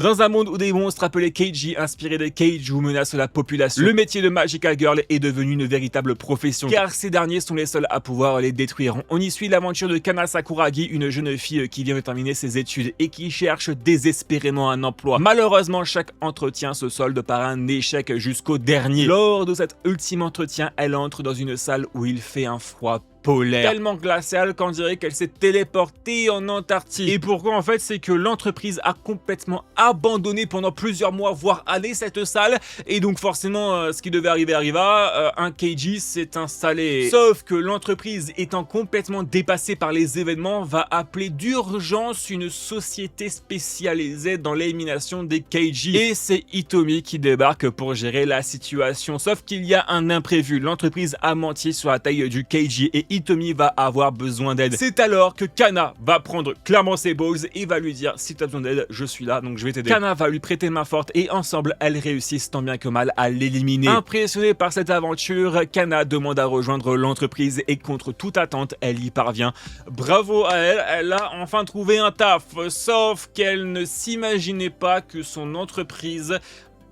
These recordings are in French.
Dans un monde où des monstres appelés Keiji, inspirés de Kaiju, menacent la population, le métier de Magical Girl est devenu une véritable profession, car ces derniers sont les seuls à pouvoir les détruire. On y suit l'aventure de Kana Sakuragi, une jeune fille qui vient de terminer ses études et qui cherche désespérément un emploi. Malheureusement, chaque entretien se solde par un échec jusqu'au dernier. Lors de cet ultime entretien, elle entre dans une salle où il fait un froid polaire, tellement glacial qu'on dirait qu'elle s'est téléportée en Antarctique. Et pourquoi en fait, c'est que l'entreprise a complètement abandonné pendant plusieurs mois, voire années, cette salle, et donc forcément ce qui devait arriver arriva, un Keiji s'est installé. Sauf que l'entreprise, étant complètement dépassée par les événements, va appeler d'urgence une société spécialisée dans l'élimination des Keiji, et c'est Hitomi qui débarque pour gérer la situation. Sauf qu'il y a un imprévu, l'entreprise a menti sur la taille du Keiji et Hitomi va avoir besoin d'aide. C'est alors que Kana va prendre clairement ses balls et va lui dire: si tu as besoin d'aide, je suis là, donc je vais t'aider. Kana va lui prêter main forte et ensemble, elles réussissent tant bien que mal à l'éliminer. Impressionné par cette aventure, Kana demande à rejoindre l'entreprise et contre toute attente, elle y parvient. Bravo à elle, elle a enfin trouvé un taf, sauf qu'elle ne s'imaginait pas que son entreprise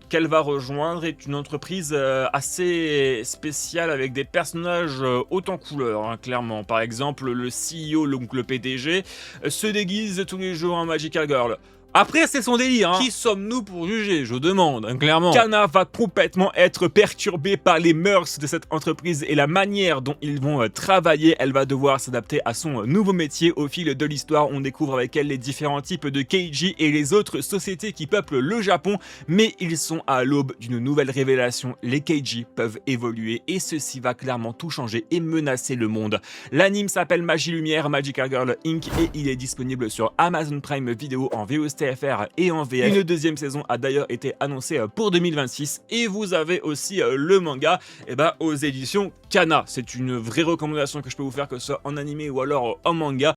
qu'elle va rejoindre est une entreprise assez spéciale avec des personnages haut en couleur, hein, clairement. Par exemple, le CEO, donc le PDG, se déguise tous les jours en Magical Girl. Après, c'est son délire, hein. Qui sommes-nous pour juger, je demande, hein, clairement. Kana va complètement être perturbée par les mœurs de cette entreprise et la manière dont ils vont travailler. Elle va devoir s'adapter à son nouveau métier. Au fil de l'histoire, on découvre avec elle les différents types de Keiji et les autres sociétés qui peuplent le Japon. Mais ils sont à l'aube d'une nouvelle révélation. Les Keiji peuvent évoluer et ceci va clairement tout changer et menacer le monde. L'anime s'appelle Magie Lumière, Magical Girl Inc. et il est disponible sur Amazon Prime Video en VOSTFR et en VF. Une deuxième saison a d'ailleurs été annoncée pour 2026 et vous avez aussi le manga aux éditions Kana. C'est une vraie recommandation que je peux vous faire, que ce soit en animé ou alors en manga.